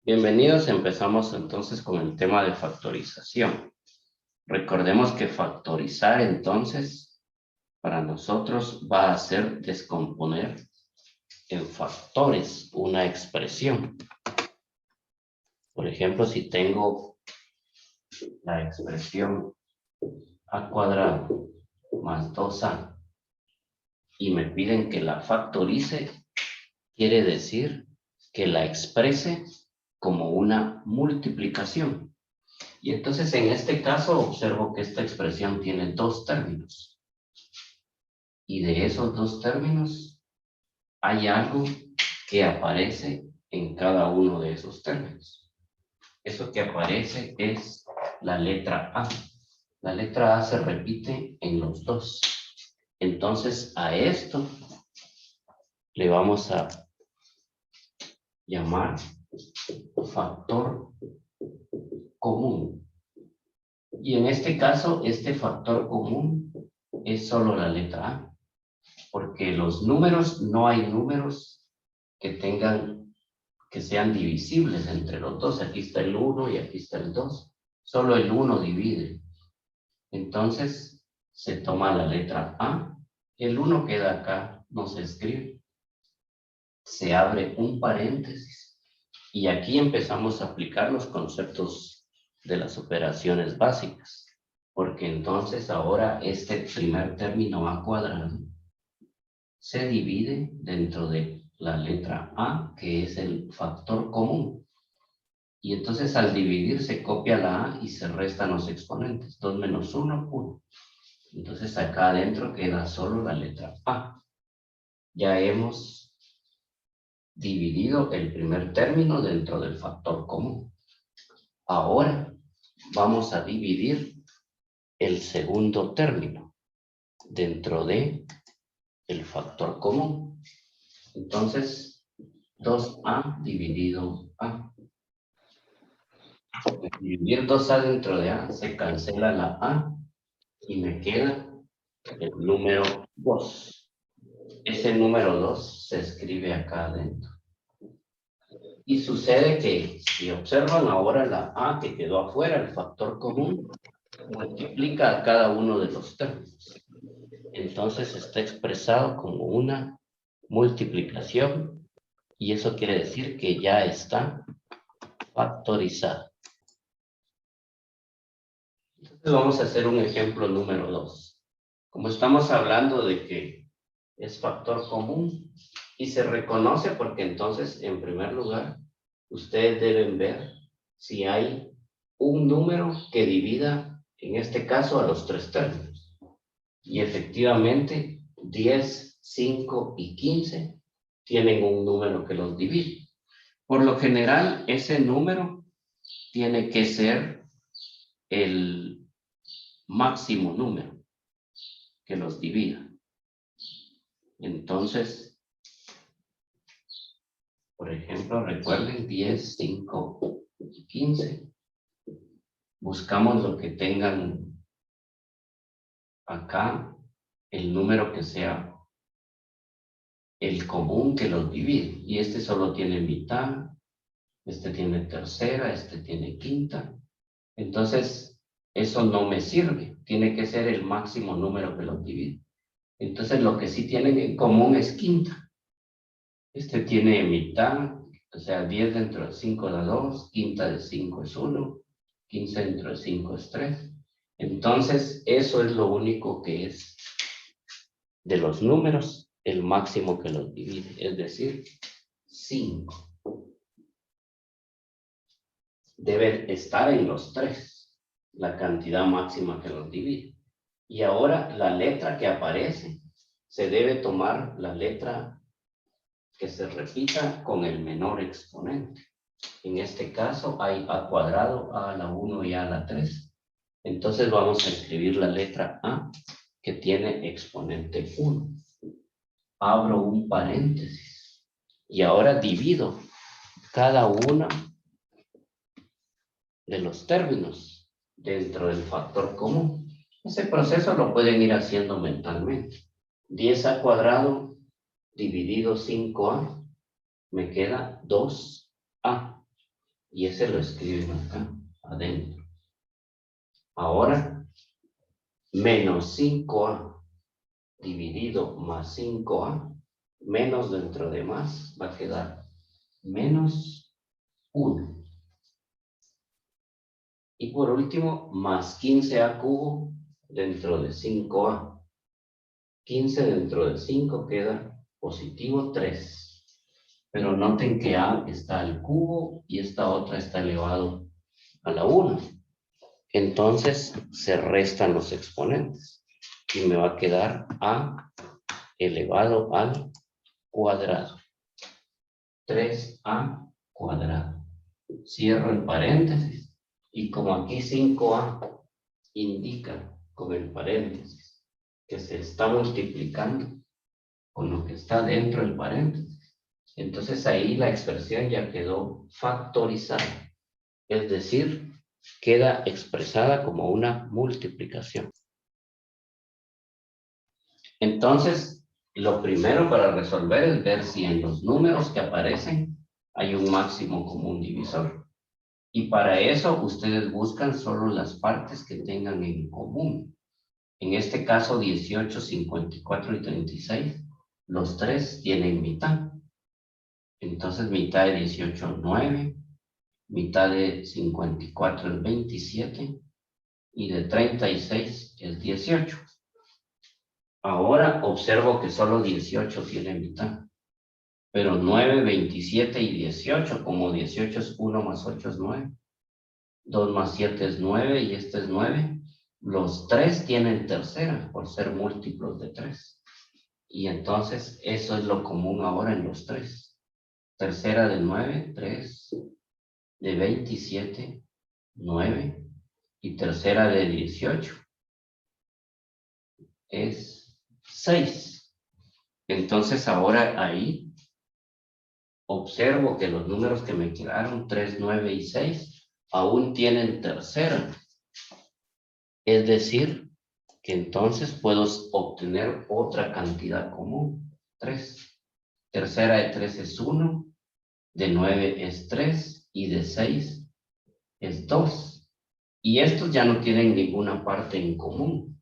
Bienvenidos, empezamos entonces con el tema de factorización. Recordemos que factorizar entonces para nosotros va a ser descomponer en factores una expresión. Por ejemplo, si tengo la expresión a cuadrado más 2a y me piden que la factorice, quiere decir que la exprese como una multiplicación. Y entonces en este caso observo que esta expresión tiene dos términos. Y de esos dos términos hay algo que aparece en cada uno de esos términos. Eso que aparece es la letra A. La letra A se repite en los dos. Entonces a esto le vamos a llamar factor común. Y en este caso, este factor común es solo la letra A, porque los números, no hay números que sean divisibles entre los dos. Aquí está el 1 y aquí está el 2. Solo el 1 divide. Entonces, se toma la letra A. El 1 queda acá, no se escribe. Se abre un paréntesis. Y aquí empezamos a aplicar los conceptos de las operaciones básicas. Porque entonces ahora este primer término a cuadrado se divide dentro de la letra A, que es el factor común. Y entonces al dividir se copia la A y se restan los exponentes. 2 menos 1, 1. Entonces acá adentro queda solo la letra A. Ya hemos dividido el primer término dentro del factor común. Ahora vamos a dividir el segundo término dentro de el factor común. Entonces, 2a dividido a. Dividir 2a dentro de a, se cancela la a y me queda el número 2. Ese número 2 se escribe acá adentro. Y sucede que si observan ahora la a que quedó afuera, el factor común, multiplica a cada uno de los términos. Entonces está expresado como una multiplicación y eso quiere decir que ya está factorizado. Entonces vamos a hacer un ejemplo número 2. Como estamos hablando de que es factor común y se reconoce porque entonces en primer lugar ustedes deben ver si hay un número que divida en este caso a los tres términos. Y efectivamente 10, 5 y 15 tienen un número que los divide. Por lo general ese número tiene que ser el máximo número que los divida. Entonces, por ejemplo, recuerden 10, 5 y 15. Buscamos lo que tengan acá, el número que sea el común que los divide. Y este solo tiene mitad, este tiene tercera, este tiene quinta. Entonces, eso no me sirve. Tiene que ser el máximo número que los divide. Entonces, lo que sí tienen en común es quinta. Este tiene mitad, o sea, 10 dentro de 5 da 2, quinta de 5 es 1, 15 dentro de 5 es 3. Entonces, eso es lo único que es de los números, el máximo que los divide, es decir, 5. Debe estar en los 3, la cantidad máxima que los divide. Y ahora la letra que aparece, se debe tomar la letra que se repita con el menor exponente. En este caso hay a cuadrado, a la 1 y a la 3. Entonces vamos a escribir la letra A que tiene exponente 1. Abro un paréntesis y ahora divido cada uno de los términos dentro del factor común. Ese proceso lo pueden ir haciendo mentalmente. 10 al cuadrado dividido 5a, me queda 2a. Y ese lo escriben acá, adentro. Ahora, menos 5a dividido más 5a, menos dentro de más, va a quedar menos 1. Y por último, más 15a cubo dentro de 5a. 15 dentro de 5 queda positivo 3. Pero noten que a está al cubo y esta otra está elevado a la 1. Entonces se restan los exponentes y me va a quedar a elevado al cuadrado. 3a cuadrado. Cierro el paréntesis. Y como aquí 5a indica con el paréntesis que se está multiplicando con lo que está dentro del paréntesis, entonces ahí la expresión ya quedó factorizada. Es decir, queda expresada como una multiplicación. Entonces, lo primero para resolver es ver si en los números que aparecen hay un máximo común divisor. Y para eso ustedes buscan solo las partes que tengan en común. En este caso 18, 54 y 36, los tres tienen mitad. Entonces mitad de 18 es 9, mitad de 54 es 27 y de 36 es 18. Ahora observo que solo 18 tiene mitad. Pero 9, 27 y 18, como 18 es 1 más 8 es 9. 2 más 7 es 9 y este es 9. Los tres tienen tercera por ser múltiplos de 3. Y entonces eso es lo común ahora en los tres. Tercera de 9, 3. De 27, 9. Y tercera de 18 es 6. Entonces ahora ahí observo que los números que me quedaron, 3, 9 y 6, aún tienen tercera. Es decir, que entonces puedo obtener otra cantidad común, 3. Tercera de 3 es 1, de 9 es 3 y de 6 es 2. Y estos ya no tienen ninguna parte en común.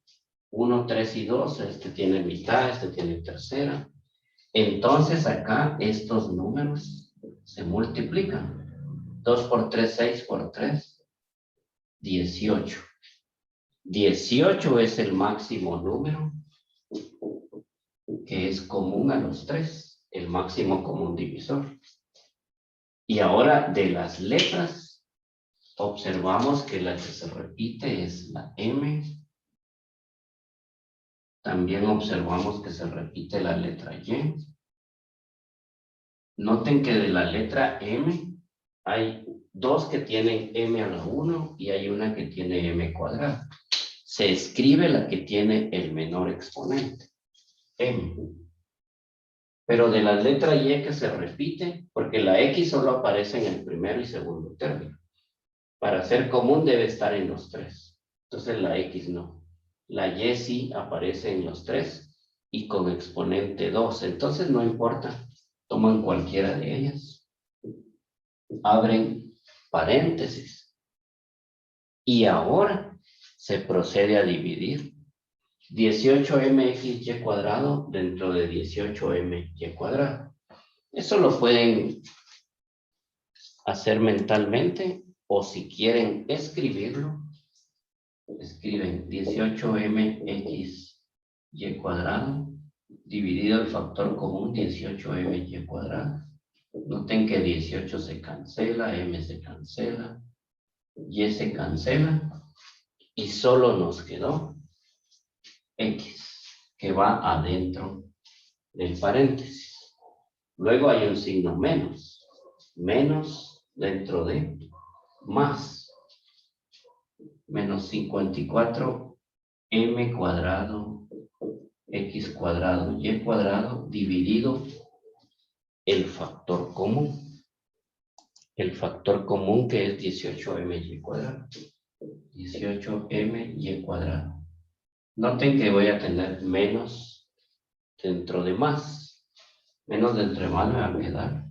1, 3 y 2, este tiene mitad, este tiene tercera. Entonces acá estos números se multiplican. 2 por 3, 6 por 3, 18. 18 es el máximo número que es común a los tres, el máximo común divisor. Y ahora de las letras, observamos que la que se repite es la M. También observamos que se repite la letra Y. Noten que de la letra M hay dos que tienen M a la 1 y hay una que tiene M cuadrada. Se escribe la que tiene el menor exponente, M. Pero de la letra Y que se repite, porque la X solo aparece en el primero y segundo término. Para ser común debe estar en los tres. Entonces la X no. La Y sí aparece en los tres y con exponente 2. Entonces no importa. Toman cualquiera de ellas. Abren paréntesis. Y ahora se procede a dividir 18mxy cuadrado dentro de 18my cuadrado. Eso lo pueden hacer mentalmente o si quieren escribirlo, escriben 18mxy cuadrado dividido el factor común 18my cuadrado. Noten que 18 se cancela, m se cancela, y se cancela y solo nos quedó x que va adentro del paréntesis. Luego hay un signo menos. Menos dentro de más. Menos 54 m cuadrado x cuadrado y cuadrado dividido el factor común. El factor común que es 18my cuadrado. 18my cuadrado. Noten que voy a tener menos dentro de más. Menos dentro de más me va a quedar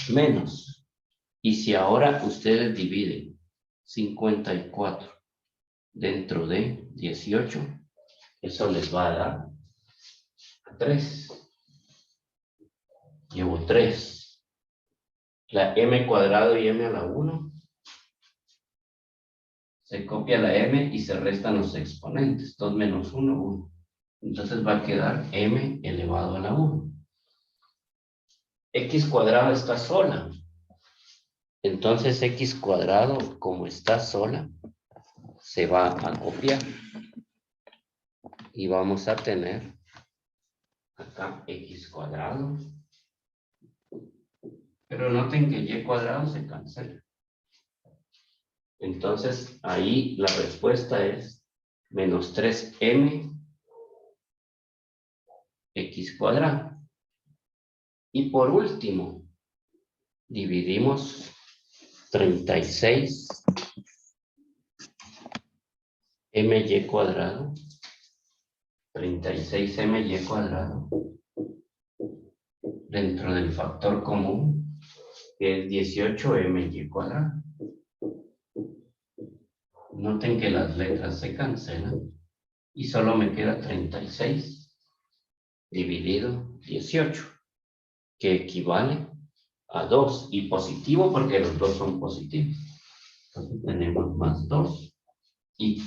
menos. Y si ahora ustedes dividen 54 dentro de 18, eso les va a dar 3. Llevo 3. La m cuadrado y m a la 1. Se copia la m y se restan los exponentes. 2 menos 1, 1. Entonces va a quedar m elevado a la 1. X cuadrado está sola. Entonces x cuadrado, como está sola, se va a copiar. Y vamos a tener acá x cuadrado. Pero noten que y cuadrado se cancela. Entonces ahí la respuesta es menos 3m x cuadrado. Y por último, dividimos 36 my cuadrado. 36 my cuadrado dentro del factor común, que es 18 my cuadrado. Noten que las letras se cancelan y solo me queda 36 dividido 18, que equivale a 2, y positivo porque los dos son positivos. Entonces tenemos más 2, y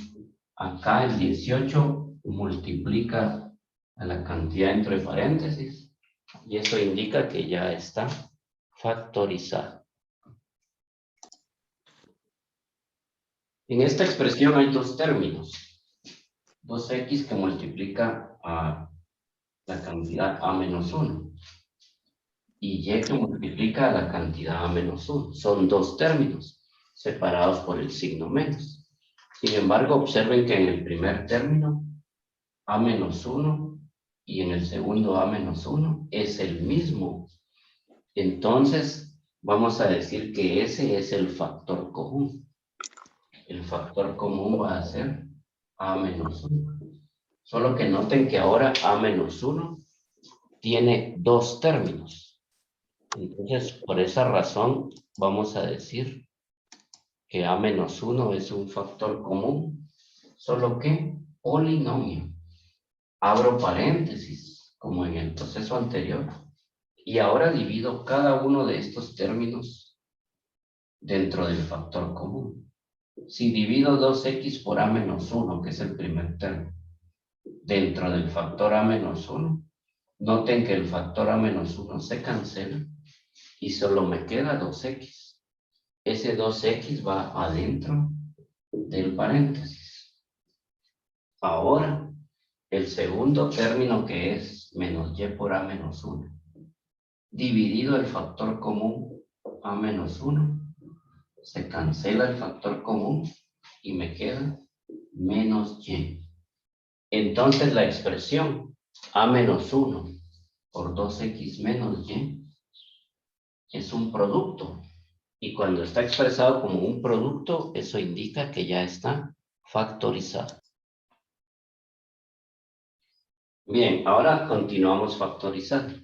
acá el 18 multiplica a la cantidad entre paréntesis, y eso indica que ya está factorizado. En esta expresión hay dos términos. 2x que multiplica a la cantidad a menos 1. Y y que multiplica a la cantidad a menos 1. Son dos términos separados por el signo menos. Sin embargo, observen que en el primer término, a menos 1, y en el segundo a menos 1 es el mismo. Entonces, vamos a decir que ese es el factor común. El factor común va a ser a menos 1. Solo que noten que ahora a menos 1 tiene dos términos. Entonces, por esa razón, vamos a decir que a menos 1 es un factor común, solo que polinomio. Abro paréntesis, como en el proceso anterior, y ahora divido cada uno de estos términos dentro del factor común. Si divido 2x por a menos 1, que es el primer término, dentro del factor a menos 1, noten que el factor a menos 1 se cancela y solo me queda 2x. Ese 2x va adentro del paréntesis. Ahora, el segundo término, que es menos y por a menos 1, dividido el factor común a menos 1, se cancela el factor común y me queda menos y. Entonces la expresión a menos 1 por 2x menos y es un producto. Y cuando está expresado como un producto, eso indica que ya está factorizado. Bien, ahora continuamos factorizando.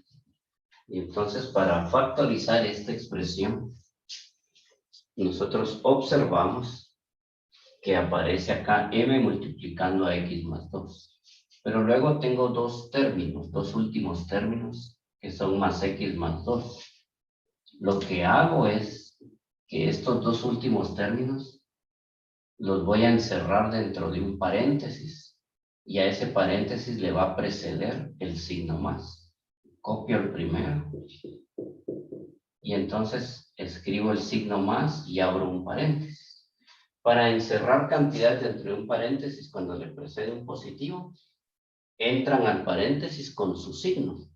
Y entonces, para factorizar esta expresión, nosotros observamos que aparece acá m multiplicando a x más 2. Pero luego tengo dos términos, dos últimos términos, que son más x más 2. Lo que hago es que estos dos últimos términos los voy a encerrar dentro de un paréntesis, y a ese paréntesis le va a preceder el signo más. Copio el primero y entonces escribo el signo más y abro un paréntesis. Para encerrar cantidades dentro de un paréntesis, cuando le precede un positivo, entran al paréntesis con su signo.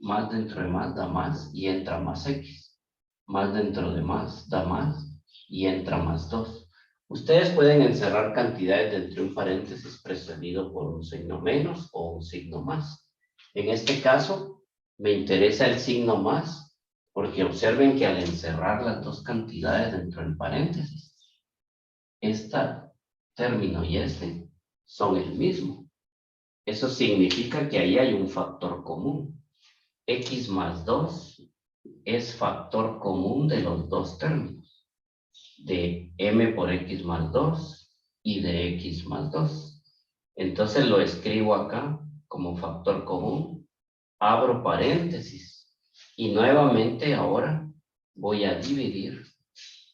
Más dentro de más da más y entra más x. Más dentro de más da más y entra más 2. Ustedes pueden encerrar cantidades dentro de un paréntesis precedido por un signo menos o un signo más. En este caso, me interesa el signo más, porque observen que al encerrar las dos cantidades dentro del paréntesis, este término y este son el mismo. Eso significa que ahí hay un factor común. X más 2 es factor común de los dos términos, de m por x más 2 y de x más 2. Entonces lo escribo acá como factor común, abro paréntesis y nuevamente ahora voy a dividir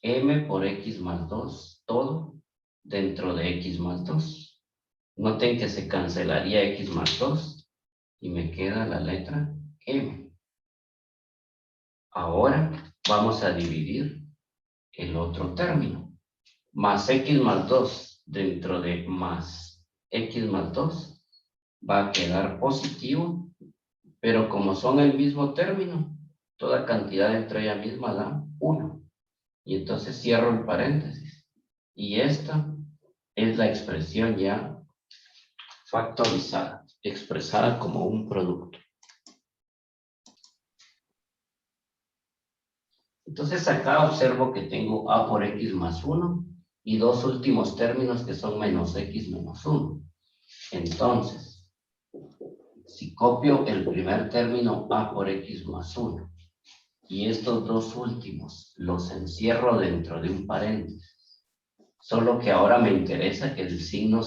m por x más 2 todo dentro de x más 2. Noten que se cancelaría x más 2 y me queda la letra m. Ahora vamos a dividir el otro término. Más x más 2 dentro de más x más 2 va a quedar positivo, pero como son el mismo término, toda cantidad entre ella misma da 1. Y entonces cierro el paréntesis. Y esta es la expresión ya factorizada, expresada como un producto. Entonces acá observo que tengo a por x más 1 y dos últimos términos que son menos x menos 1. Entonces, si copio el primer término a por x más 1 y estos dos últimos los encierro dentro de un paréntesis, solo que ahora me interesa que el signo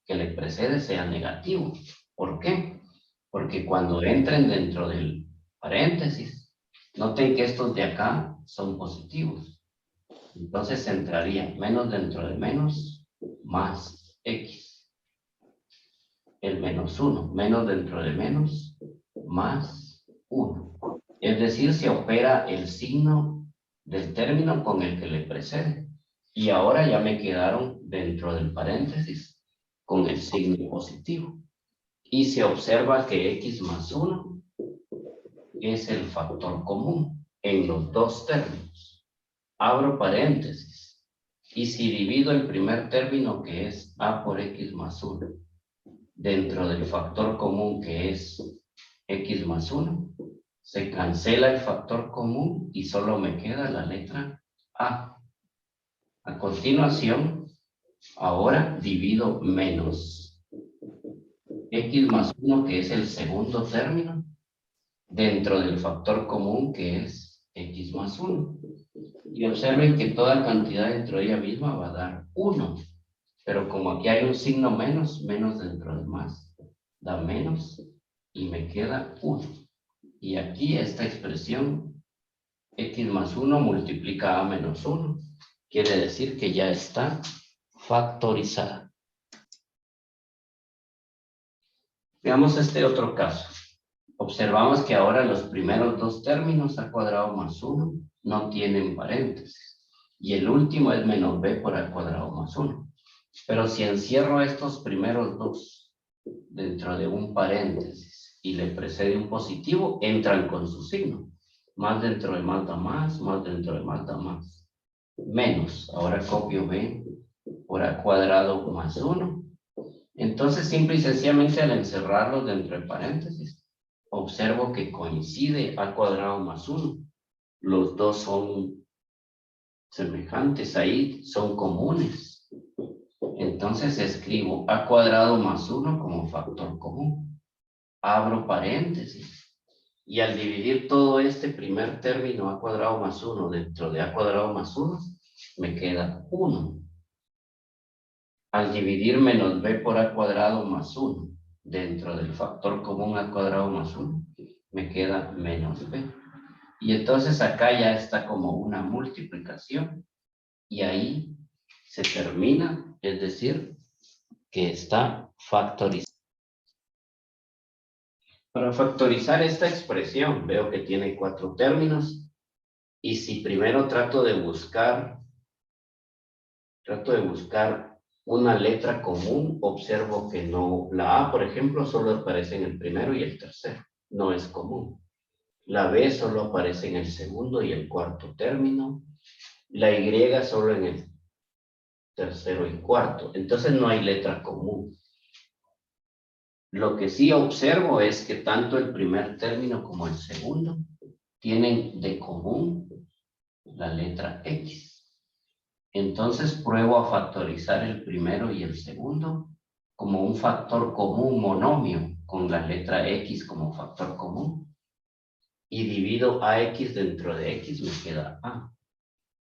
que le precede sea negativo. ¿Por qué? Porque cuando entren dentro del paréntesis, noten que estos de acá son positivos. Entonces entraría menos dentro de menos más x. El menos 1, menos dentro de menos más 1. Es decir, se opera el signo del término con el que le precede. Y ahora ya me quedaron dentro del paréntesis con el signo positivo. Y se observa que x más 1 es el factor común en los dos términos. Abro paréntesis. Y si divido el primer término, que es a por x más 1, dentro del factor común, que es x más 1, se cancela el factor común y solo me queda la letra a. A continuación, ahora divido menos x más 1, que es el segundo término, dentro del factor común, que es x más 1. Y observen que toda cantidad dentro de ella misma va a dar 1. Pero como aquí hay un signo menos, menos dentro de más, da menos y me queda 1. Y aquí esta expresión, x más 1 multiplica a menos 1, quiere decir que ya está factorizada. Veamos este otro caso. Observamos que ahora los primeros dos términos, a cuadrado más 1, no tienen paréntesis. Y el último es menos b por a cuadrado más 1. Pero si encierro estos primeros dos dentro de un paréntesis y le precede un positivo, entran con su signo. Más dentro de más da más dentro de más da más. Menos, ahora copio b por a cuadrado más 1. Entonces, simple y sencillamente al encerrarlos dentro de paréntesis, observo que coincide a cuadrado más 1. Los dos son semejantes ahí, son comunes. Entonces escribo a cuadrado más 1 como factor común. Abro paréntesis. Y al dividir todo este primer término a cuadrado más 1 dentro de a cuadrado más 1, me queda 1. Al dividir menos b por a cuadrado más 1 dentro del factor común a cuadrado más 1, me queda menos b. Y entonces acá ya está como una multiplicación y ahí se termina, es decir, que está factorizado. Para factorizar esta expresión veo que tiene 4 términos y si primero trato de buscar una letra común, observo que no, la A, por ejemplo, solo aparece en el primero y el tercero, no es común. La B solo aparece en el segundo y el cuarto término. La Y solo en el tercero y cuarto. Entonces no hay letra común. Lo que sí observo es que tanto el primer término como el segundo tienen de común la letra X. Entonces pruebo a factorizar el primero y el segundo como un factor común monomio con la letra X como factor común. y divido AX dentro de X, me queda A.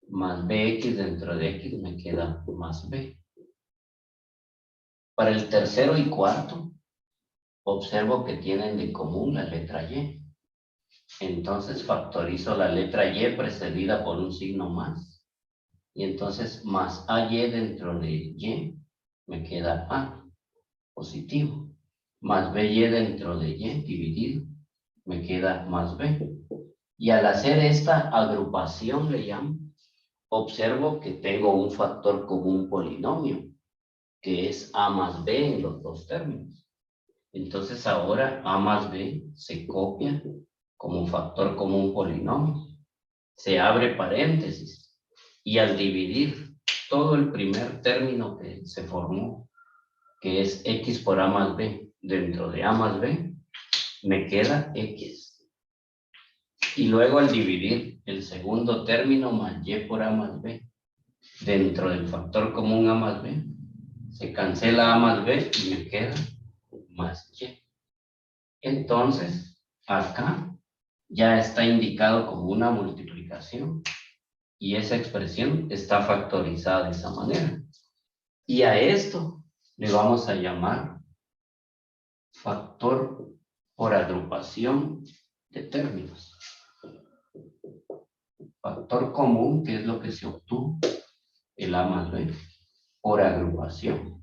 Más BX dentro de X me queda más B. Para el tercero y cuarto, observo que tienen de común la letra Y. Entonces factorizo la letra Y precedida por un signo más. Y entonces más AY dentro de Y me queda A, positivo. Más BY dentro de Y dividido, me queda más B. Y al hacer esta agrupación, le llamo, observo que tengo un factor común polinomio, que es A más B en los dos términos. Entonces ahora A más B se copia como factor común polinomio. Se abre paréntesis y al dividir todo el primer término que se formó, que es X por A más B, dentro de A más B, me queda X. Y luego al dividir el segundo término más Y por A más B, dentro del factor común A más B, se cancela A más B y me queda más Y. Entonces, acá ya está indicado como una multiplicación y esa expresión está factorizada de esa manera. Y a esto le vamos a llamar factor por agrupación de términos. Factor común, que es lo que se obtuvo, el A más B, por agrupación.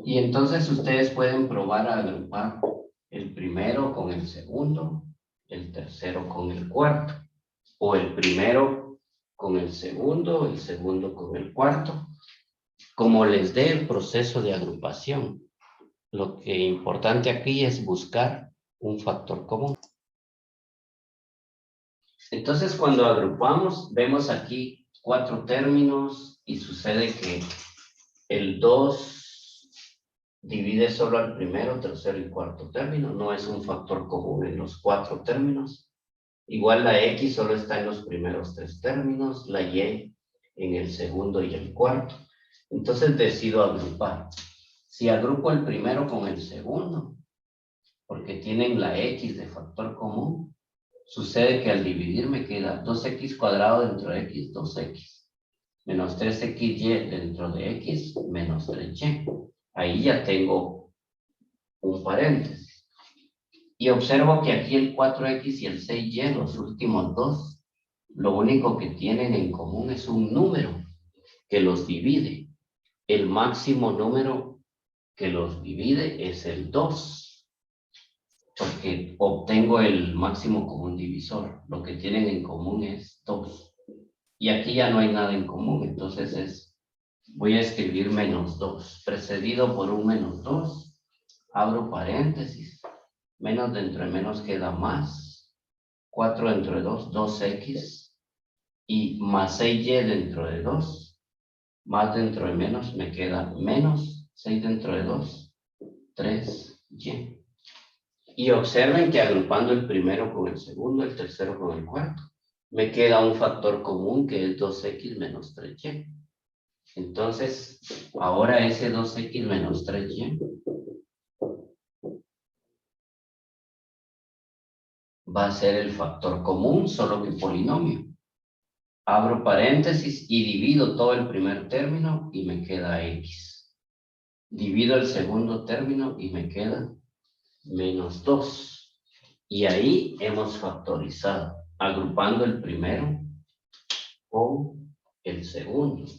Y entonces ustedes pueden probar a agrupar el primero con el segundo, el tercero con el cuarto, o el primero con el segundo con el cuarto, como les dé el proceso de agrupación. Lo que importante aquí es buscar un factor común. Entonces, cuando agrupamos, vemos aquí 4 términos y sucede que el 2 divide solo al primero, tercero y cuarto término. No es un factor común en los 4 términos. Igual la X solo está en los primeros 3 términos, la Y en el segundo y el cuarto. Entonces decido agrupar. Si agrupo el primero con el segundo, porque tienen la X de factor común, sucede que al dividir me queda 2x cuadrado dentro de X, 2x. Menos 3xy dentro de X, menos 3y. Ahí ya tengo un paréntesis. Y observo que aquí el 4x y el 6y, los últimos dos, lo único que tienen en común es un número que los divide. El máximo número que los divide es el 2, porque obtengo el máximo común divisor. Lo que tienen en común es 2. Y aquí ya no hay nada en común, entonces voy a escribir menos 2, precedido por un menos 2, abro paréntesis, menos dentro de menos queda más, 4 dentro de 2, 2x, y más 6y dentro de 2, más dentro de menos me queda menos 6 dentro de 2, 3y. Y observen que agrupando el primero con el segundo, el tercero con el cuarto, me queda un factor común que es 2x menos 3y. Entonces, ahora ese 2x menos 3y va a ser el factor común, solo que polinomio. Abro paréntesis y divido todo el primer término y me queda x. Divido el segundo término y me queda menos 2. Y ahí hemos factorizado, agrupando el primero con el segundo,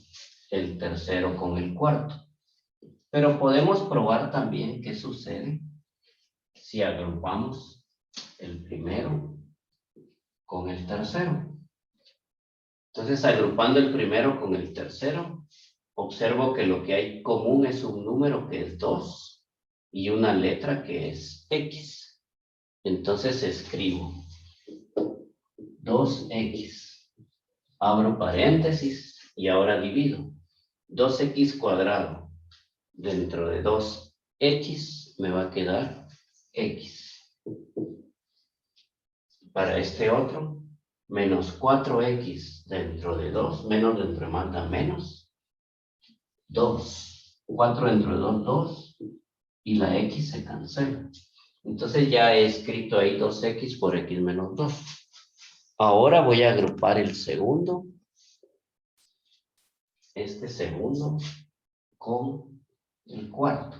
el tercero con el cuarto. Pero podemos probar también qué sucede si agrupamos el primero con el tercero. Entonces, agrupando el primero con el tercero, observo que lo que hay común es un número que es 2 y una letra que es X. Entonces escribo 2X. Abro paréntesis y ahora divido. 2X cuadrado dentro de 2X me va a quedar X. Para este otro, menos 4x dentro de 2, menos dentro de más da menos, 2. 4 dentro de 2, 2, y la x se cancela. Entonces ya he escrito ahí 2x por x menos 2. Ahora voy a agrupar el segundo, este segundo, con el cuarto.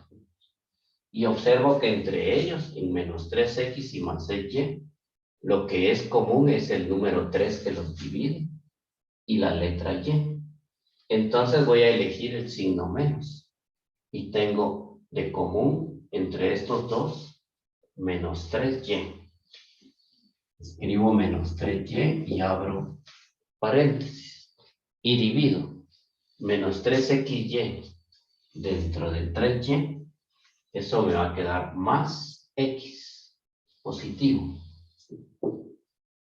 Y observo que entre ellos, en menos 3x y más 6y, lo que es común es el número 3 que los divide y la letra y. Entonces voy a elegir el signo menos. Y tengo de común entre estos dos menos 3y. Escribo menos 3y y abro paréntesis. Y divido menos 3xy dentro de 3y. Eso me va a quedar más x positivo.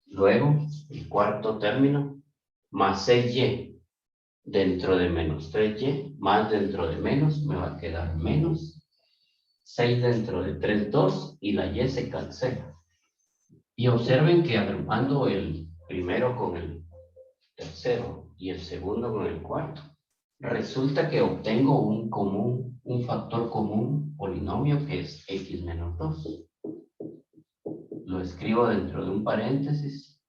Luego, el cuarto término, más 6y dentro de menos 3y, más dentro de menos, me va a quedar menos 6 dentro de 3, 2, y la y se cancela. Y observen que agrupando el primero con el tercero y el segundo con el cuarto, resulta que obtengo un factor común polinomio que es x menos 2. Lo escribo dentro de un paréntesis,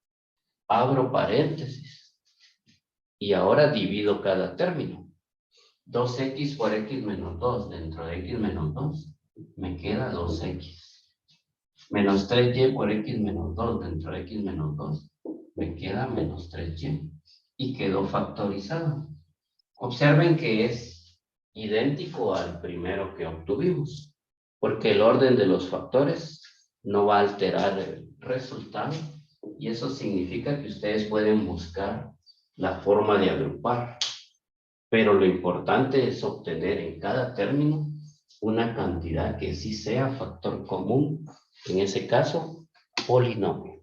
abro paréntesis, y ahora divido cada término. 2x por x menos 2 dentro de x menos 2, me queda 2x. Menos 3y por x menos 2 dentro de x menos 2, me queda menos 3y. Y quedó factorizado. Observen que es idéntico al primero que obtuvimos, porque el orden de los factores no va a alterar el resultado, y eso significa que ustedes pueden buscar la forma de agrupar, pero lo importante es obtener en cada término una cantidad que sí sea factor común, en ese caso, polinomio.